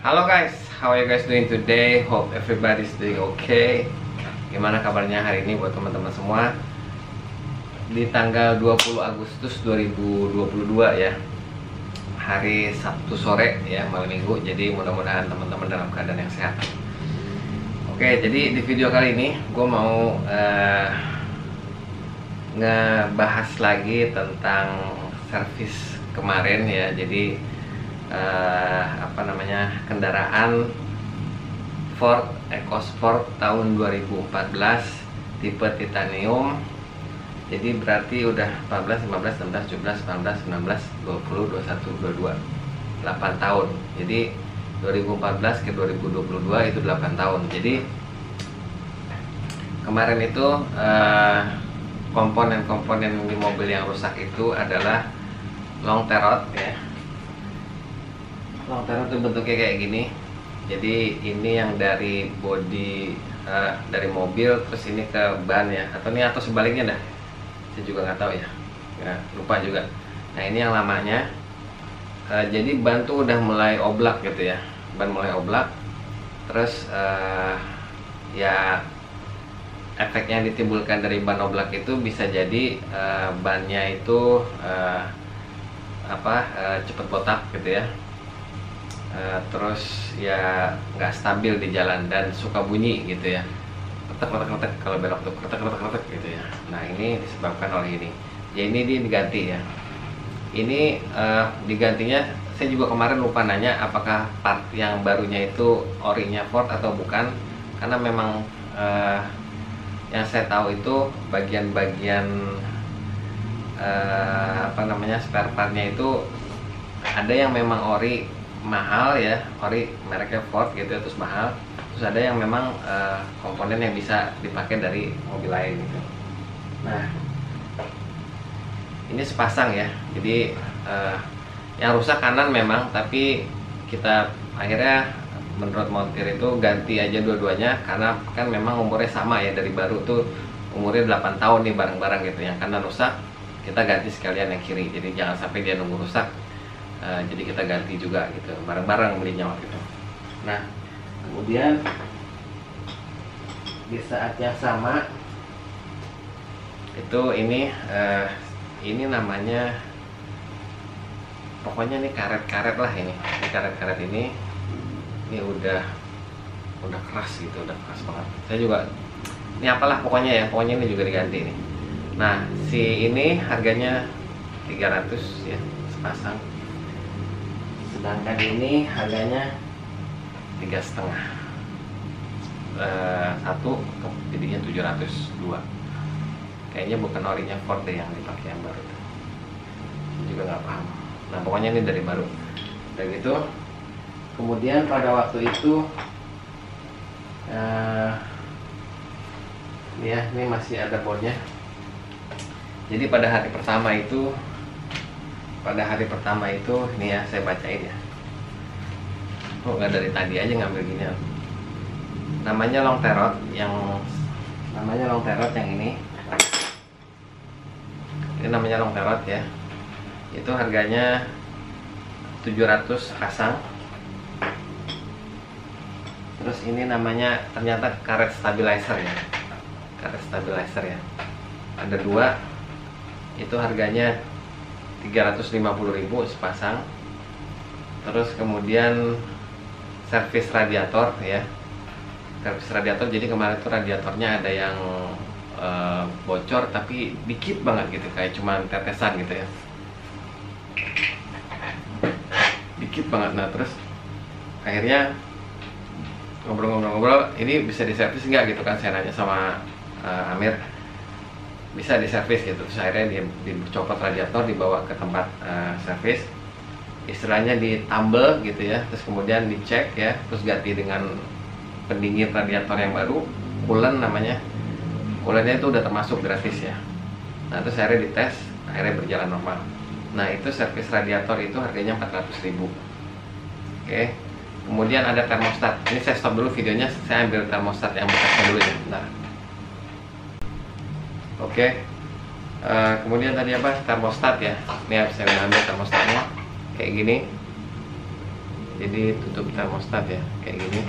Halo guys, how are you guys doing today? Hope everybody's doing okay. Gimana kabarnya hari ini buat teman-teman semua? Di tanggal 20 Agustus 2022 ya, hari Sabtu sore ya, malam minggu. Jadi mudah-mudahan teman-teman dalam keadaan yang sehat. Oke, jadi di video kali ini gue mau ngebahas lagi tentang servis kemarin ya. Jadi kendaraan Ford EcoSport tahun 2014 tipe titanium. Jadi berarti udah 14, 15, 16, 17, 18, 19, 20, 21, 22 8 tahun. Jadi 2014 ke 2022 itu 8 tahun. Jadi kemarin itu komponen-komponen di mobil yang rusak itu adalah long terot ya. Long terot itu bentuknya kayak gini. Jadi ini yang dari bodi dari mobil, terus ini ke ban ya, atau sebaliknya dah. Saya juga nggak tahu ya, lupa juga. Nah ini yang lamanya. Jadi ban tuh udah mulai oblak gitu ya, ban mulai oblak. Terus ya efek yang ditimbulkan dari ban oblak itu bisa jadi bannya itu cepet botak gitu ya. Terus ya nggak stabil di jalan dan suka bunyi gitu ya, ketek kalau belok tuh ketek gitu ya. Nah ini disebabkan oleh ini ya, ini diganti ya. Ini digantinya saya juga kemarin lupa nanya apakah part yang barunya itu orinya Ford atau bukan, karena memang yang saya tahu itu bagian-bagian spare partnya itu ada yang memang ori mahal ya, ori mereknya Ford gitu ya, terus mahal. Terus ada yang memang komponen yang bisa dipakai dari mobil lain gitu. Nah ini sepasang ya. Jadi yang rusak kanan memang, tapi kita akhirnya menurut montir itu ganti aja dua-duanya, karena kan memang umurnya sama ya, dari baru tuh umurnya 8 tahun nih bareng-bareng gitu. Yang kanan rusak kita ganti sekalian yang kiri, jadi jangan sampai dia nunggu rusak. Jadi kita ganti juga gitu, bareng-bareng belinya waktu itu. Nah kemudian di saat yang sama itu ini namanya, pokoknya ini karet-karet lah, ini karet-karet ini udah keras gitu, udah keras banget. Saya juga ini apalah pokoknya ya, pokoknya ini juga diganti nih. Nah si ini harganya 300 ya sepasang, sedangkan ini harganya 3,5 satu, jadinya 702. Kayaknya bukan orinya Ford deh yang dipakai, yang baru itu. Saya juga nggak paham. Nah pokoknya ini dari baru. Dan gitu. Kemudian pada waktu itu ini masih ada bornya. Jadi pada hari pertama itu ini ya, saya bacain ya. Nggak dari tadi aja ngambil gini ya. Namanya long terot yang ini. Ini namanya long terot ya. Itu harganya 700 pasang. Terus ini namanya ternyata karet stabilizer ya. Karet stabilizer ya. Ada dua. Itu harganya 350.000 sepasang. Terus kemudian servis radiator ya. Servis radiator, jadi kemarin tuh radiatornya ada yang bocor tapi dikit banget gitu, kayak cuman tetesan gitu ya. Dikit banget. Nah terus akhirnya ngobrol-ngobrol, ini bisa diservis nggak gitu kan, saya nanya sama Amir, bisa diservis gitu. Terus akhirnya dicopot radiator, dibawa ke tempat servis, istilahnya ditambel gitu ya. Terus kemudian dicek ya, terus ganti dengan pendingin radiator yang baru, coolant namanya. Coolantnya itu udah termasuk gratis ya. Nah terus akhirnya dites, akhirnya berjalan normal. Nah itu servis radiator itu harganya 400.000. Oke. Kemudian ada termostat. Ini saya stop dulu videonya, saya ambil termostat yang bekasnya dulu ya, bentar. Oke. Kemudian tadi apa? Termostat ya. Ini saya udah ambil termostatnya kayak gini. jadi tutup termostat ya kayak gini.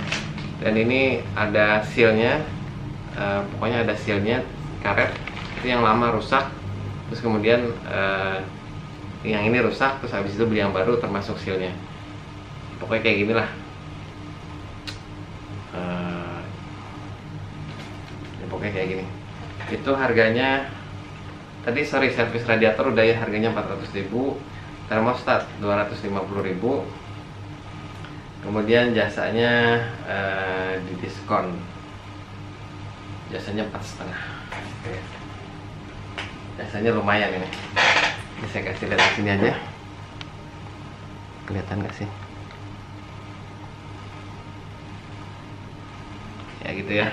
Dan ini ada sealnya, pokoknya ada sealnya karet. Itu yang lama rusak, terus kemudian yang ini rusak, terus habis itu beli yang baru termasuk sealnya. Pokoknya kayak gini lah. Ya, pokoknya kayak gini. Itu harganya tadi servis radiator udah ya, harganya 400.000, termostat 250.000. Kemudian jasanya di diskon, jasanya 4,5. Jasanya lumayan ini. Ini saya kasih lihat di sini aja. Kelihatan nggak sih? Ya gitu ya.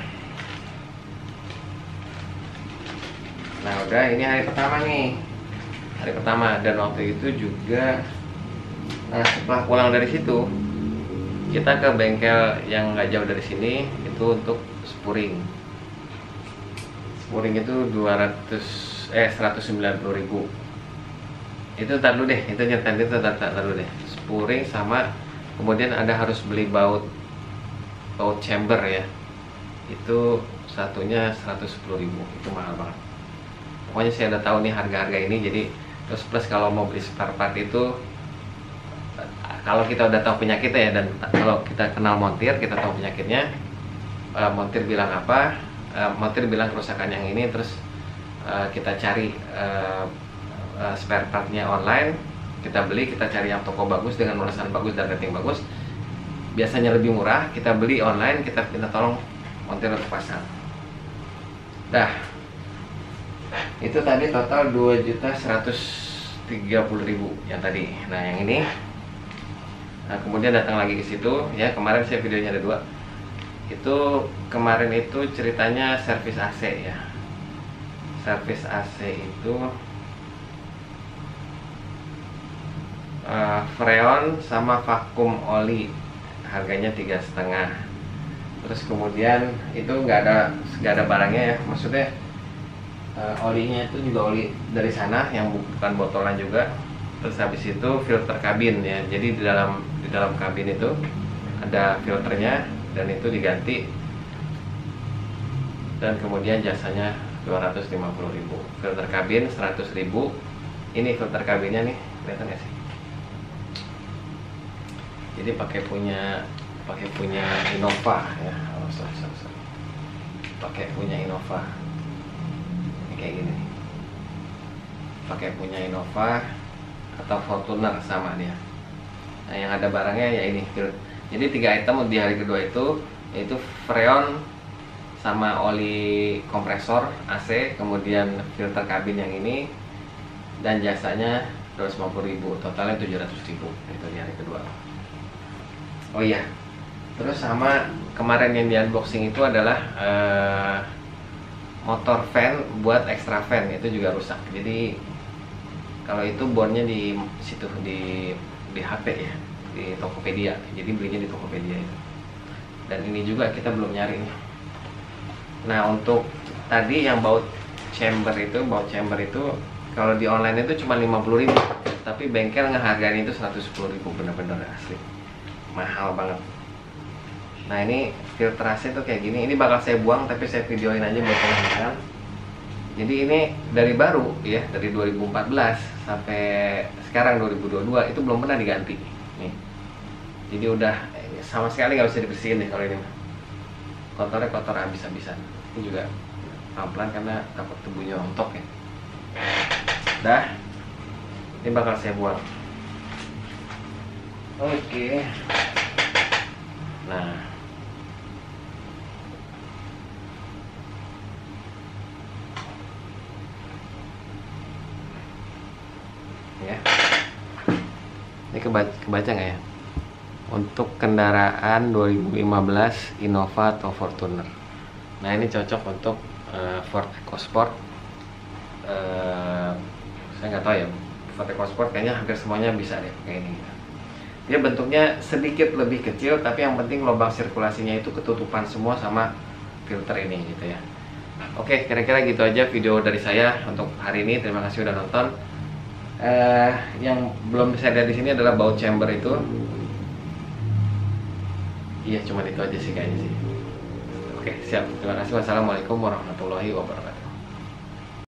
Nah udah, ini hari pertama nih, hari pertama. Dan waktu itu juga setelah pulang dari situ, kita ke bengkel yang nggak jauh dari sini, itu untuk spuring. Spuring itu 190.000. Itu ntar dulu deh, itu nyetel itu ntar dulu deh. Spuring sama kemudian ada harus beli baut chamber ya. Itu satunya 110.000, itu mahal banget. Pokoknya saya udah tahu nih harga-harga ini, jadi terus plus kalau mau beli spare part itu, kalau kita udah tahu penyakitnya ya, dan kalau kita kenal montir, kita tahu penyakitnya, montir bilang apa, montir bilang kerusakan yang ini, terus kita cari spare partnya online, kita beli, kita cari yang toko bagus dengan ulasan bagus dan rating bagus, biasanya lebih murah. Kita beli online, kita minta tolong montir untuk pasang. Dah, itu tadi total 2.130.000 yang tadi. Nah yang ini, nah kemudian datang lagi ke situ ya. Kemarin saya videonya ada 2. Itu kemarin itu ceritanya servis AC ya. Servis AC itu freon sama vakum oli, harganya 3,5. Terus kemudian itu nggak ada barangnya ya, maksudnya olinya itu juga oli dari sana yang bukan botolan juga. Terus habis itu filter kabin ya, jadi di dalam kabin itu ada filternya dan itu diganti. Dan kemudian jasanya 250.000. Filter kabin 100.000. Ini filter kabinnya nih, kelihatan nggak sih? Jadi pakai punya Innova ya. Oh, sorry. Pakai punya Innova. Ini kayak gini. Pakai punya Innova atau Fortuner sama dia. Nah, yang ada barangnya ya ini. Jadi 3 item di hari kedua itu, yaitu freon sama oli kompresor AC, kemudian filter kabin yang ini, dan jasanya 250.000, totalnya 700.000 itu di hari kedua. Oh iya, terus sama kemarin yang di unboxing itu adalah motor fan buat extra fan, itu juga rusak. Jadi kalau itu bornya di situ di HP ya, di Tokopedia. Jadi belinya di Tokopedia itu. Dan ini juga kita belum nyari nih. Nah untuk tadi yang baut chamber itu kalau di online itu cuma 50.000, tapi bengkel ngehargain itu 110.000, bener-bener asli mahal banget. Nah ini filtrasi tuh kayak gini. Ini bakal saya buang, tapi saya videoin aja buat teman-teman. Jadi ini dari baru ya, dari 2014 sampai sekarang 2022 itu belum pernah diganti nih. Jadi udah sama sekali nggak bisa dibersihin deh kalau ini. Kotornya kotor habis-habisan. Ini juga pelan-pelan karena takut tubuhnya rontok ya. Dah, ini bakal saya buang. Oke. Nah, ya. Ini kebaca nggak ya? Untuk kendaraan 2015 Innova atau Fortuner. Nah ini cocok untuk Ford EcoSport. Saya nggak tahu ya, Ford EcoSport kayaknya hampir semuanya bisa deh kayak ini. Dia bentuknya sedikit lebih kecil, tapi yang penting lubang sirkulasinya itu ketutupan semua sama filter ini gitu ya. Oke, kira-kira gitu aja video dari saya untuk hari ini. Terima kasih udah nonton. Yang belum bisa lihat di sini adalah baut chamber itu. Iya, cuma itu aja sih kayaknya sih. Oke, siap. Terima kasih. Wassalamualaikum warahmatullahi wabarakatuh.